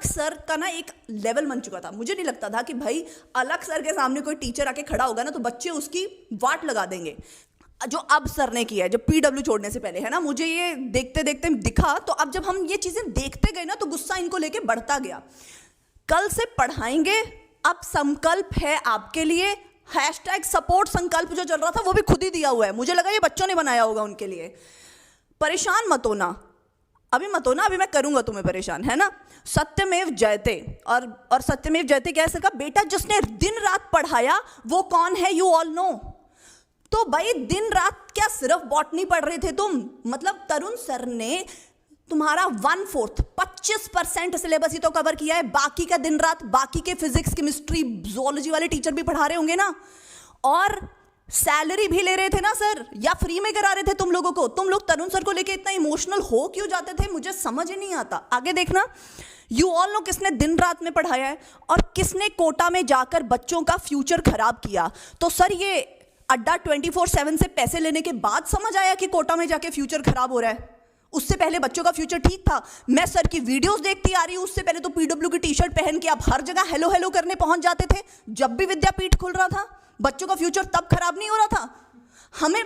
अलग सर का ना एक लेवल बन चुका था। मुझे नहीं लगता था कि भाई अलग सर के सामने कोई टीचर आके खड़ा होगा ना तो बच्चे उसकी वाट लगा देंगे, जो अब सर ने किया है, जो पीडब्ल्यू छोड़ने से पहले, है ना। मुझे ये देखते देखते दिखा, तो अब जब हम ये चीजें देखते गए ना तो गुस्सा इनको लेके बढ़ता गया। कल से पढ़ाएंगे, अब संकल्प है आपके लिए, हैशटैग सपोर्ट संकल्प जो चल रहा था वो भी खुद ही दिया हुआ है, मुझे लगा ये बच्चों ने बनाया होगा उनके लिए। परेशान मत होना, अभी मत होना, अभी मैं करूंगा तुम्हें परेशान, है ना। सत्यमेव जयते, और सत्यमेव जयते क्या है सर का, बेटा जिसने दिन रात पढ़ाया वो कौन है, यू ऑल नो। तो भाई दिन रात क्या सिर्फ बॉटनी पढ़ रहे थे तुम, मतलब तरुण सर ने तुम्हारा 1/4 25% सिलेबस ही तो कवर किया है, बाकी का दिन रात, बाकी के फिजिक्स केमिस्ट्री जूलॉजी वाले टीचर भी पढ़ा रहे होंगे ना, और सैलरी भी ले रहे थे ना सर, या फ्री में करा रहे थे तुम लोगों को। तुम लोग तरुण सर को लेके इतना इमोशनल हो क्यों जाते थे, मुझे समझ ही नहीं आता। आगे देखना, यू ऑल नो किसने दिन रात में पढ़ाया है और किसने कोटा में जाकर बच्चों का फ्यूचर खराब किया। तो सर ये अड्डा 24/7 से पैसे लेने के बाद समझ आया कि कोटा में जाके फ्यूचर खराब हो रहा है, उससे पहले बच्चों का फ्यूचर ठीक था। मैं सर की वीडियोस देखती आ रही हूं, उससे पहले तो पीडब्ल्यू की टी शर्ट पहन के आप हर जगह हेलो हेलो करने पहुंच जाते थे। जब भी विद्यापीठ खुल रहा था बच्चों का फ्यूचर तब खराब नहीं हो रहा था। हमें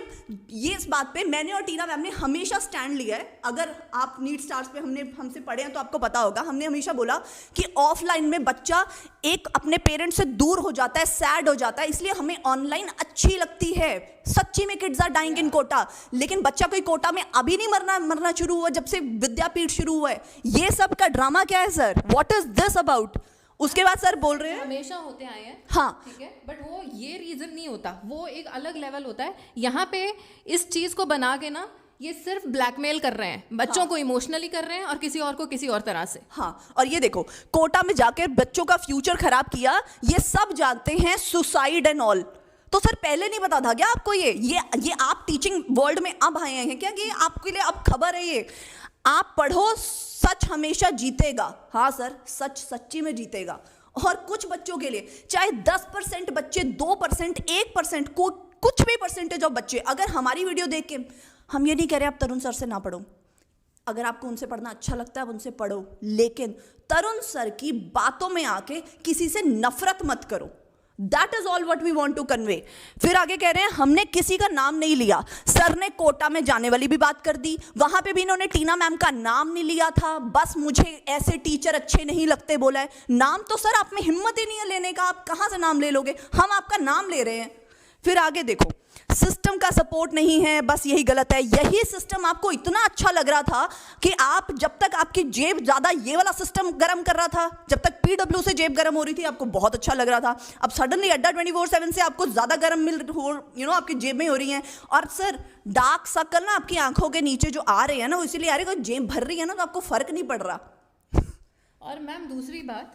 ये इस बात पे मैंने और टीना मैम ने हमेशा स्टैंड लिया है। अगर आप नीट स्टार्स पे हमसे पढ़े हैं तो आपको पता होगा, हमने हमेशा बोला कि ऑफलाइन में बच्चा एक अपने पेरेंट्स से दूर हो जाता है, सैड हो जाता है, इसलिए हमें ऑनलाइन अच्छी लगती है। सच्ची में kids are dying in Kota, लेकिन बच्चा कोई कोटा में अभी नहीं मरना शुरू हुआ जब से विद्यापीठ शुरू हुआ है। ये सब का ड्रामा क्या है sir, what is this about. उसके बाद सर बोल रहे हैं हमेशा होते आए हैं, हाँ ठीक है, बट वो ये रीजन नहीं होता, वो एक अलग लेवल होता है। यहाँ पे इस चीज को बना के ना ये सिर्फ ब्लैकमेल कर रहे हैं, बच्चों हाँ। को इमोशनली कर रहे हैं और किसी और को किसी और तरह से। हाँ, और ये देखो कोटा में जाकर बच्चों का फ्यूचर खराब किया, ये सब जानते हैं, सुसाइड एंड ऑल। तो सर पहले नहीं पता था क्या आपको ये आप टीचिंग वर्ल्ड में अब आए हैं क्या कि आपके लिए अब खबर है ये। आप पढ़ो, सच हमेशा जीतेगा। हाँ सर, सच सच्ची में जीतेगा। और कुछ बच्चों के लिए चाहे 10% बच्चे, 2%, 1% को कुछ भी परसेंटेज ऑफ बच्चे अगर हमारी वीडियो देख के, हम ये नहीं कह रहे आप तरुण सर से ना पढ़ो, अगर आपको उनसे पढ़ना अच्छा लगता है आप उनसे पढ़ो, लेकिन तरुण सर की बातों में आके किसी से नफरत मत करो। That is all what we want to convey। फिर आगे कह रहे हैं हमने किसी का नाम नहीं लिया, सर ने कोटा में जाने वाली भी बात कर दी, वहां पे भी इन्होंने टीना मैम का नाम नहीं लिया था, बस मुझे ऐसे टीचर अच्छे नहीं लगते बोला है। नाम तो सर आप में हिम्मत ही नहीं है लेने का, आप कहां से नाम ले लोगे, हम आपका नाम ले रहे हैं। फिर आगे देखो, सिस्टम का सपोर्ट नहीं है, बस यही गलत है। यही सिस्टम आपको इतना अच्छा लग रहा था कि आप जब तक आपकी जेब ज्यादा ये वाला सिस्टम गर्म कर रहा था, जब तक पीडब्ल्यू से जेब गर्म हो रही थी आपको बहुत अच्छा लग रहा था। अब सडनली अड्डा 24/7 से आपको ज्यादा गर्म आपकी जेब में हो रही है। और सर डार्क सर्कल ना आपकी आंखों के नीचे जो आ रहे हैं ना, इसीलिए आ रहे हैं, जेब भर रही है ना तो आपको फर्क नहीं पड़ रहा। और मैम दूसरी बात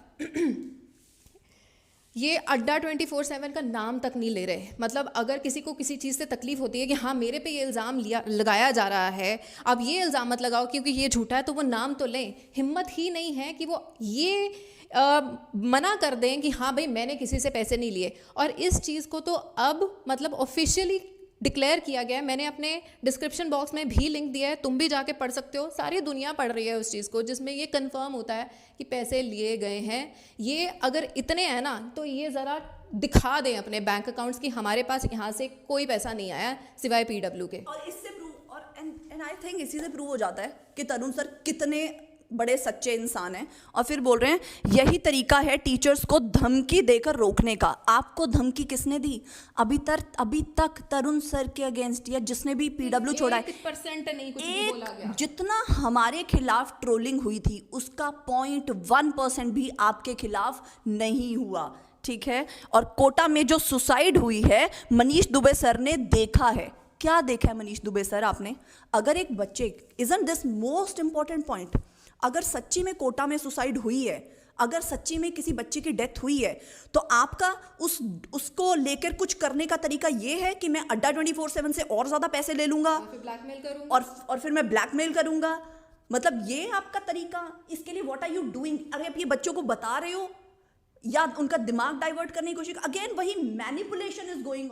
ये अड्डा 24/7 का नाम तक नहीं ले रहे। मतलब अगर किसी को किसी चीज़ से तकलीफ होती है कि हाँ मेरे पे ये इल्ज़ाम लगाया जा रहा है, अब ये इल्ज़ाम मत लगाओ क्योंकि ये झूठा है, तो वो नाम तो लें। हिम्मत ही नहीं है कि वो ये मना कर दें कि हाँ भाई मैंने किसी से पैसे नहीं लिए। और इस चीज़ को तो अब मतलब ऑफिशियली डिक्लेयर किया गया है। मैंने अपने डिस्क्रिप्शन बॉक्स में भी लिंक दिया है, तुम भी जाके पढ़ सकते हो। सारी दुनिया पढ़ रही है उस चीज़ को, जिसमें ये कंफर्म होता है कि पैसे लिए गए हैं। ये अगर इतने हैं ना तो ये ज़रा दिखा दें अपने बैंक अकाउंट्स कि हमारे पास यहाँ से कोई पैसा नहीं आया सिवाय पीडब्ल्यू के। और इससे प्रूव और एंड आई थिंक इसी से प्रूव हो जाता है कि तरुण सर कितने बड़े सच्चे इंसान हैं। और फिर बोल रहे हैं यही तरीका है टीचर्स को धमकी देकर रोकने का। आपको धमकी किसने दी? अभी तक तरुण सर के अगेंस्ट या जिसने भी पीडब्ल्यू छोड़ा है 1% नहीं कुछ भी बोला गया। जितना हमारे खिलाफ ट्रोलिंग हुई थी उसका 0.1% भी आपके खिलाफ नहीं हुआ, ठीक है। और कोटा में जो सुसाइड हुई है मनीष दुबे सर ने देखा है। क्या देखा है मनीष दुबे सर आपने? अगर एक बच्चे, isn't this most important point, अगर सच्ची में कोटा में सुसाइड हुई है, अगर सच्ची में किसी बच्चे की डेथ हुई है, तो आपका उसको लेकर कुछ करने का तरीका ये है कि मैं अड्डा 24/7 से और ज्यादा पैसे ले लूंगा ब्लैकमेल करूंगा और फिर मैं ब्लैकमेल करूंगा। मतलब ये आपका तरीका? इसके लिए व्हाट आर यू डूइंग? अरे आप ये बच्चों को बता रहे हो या उनका दिमाग डाइवर्ट करने की कोशिश? अगेन वही मैनिपुलेशन इज गोइंग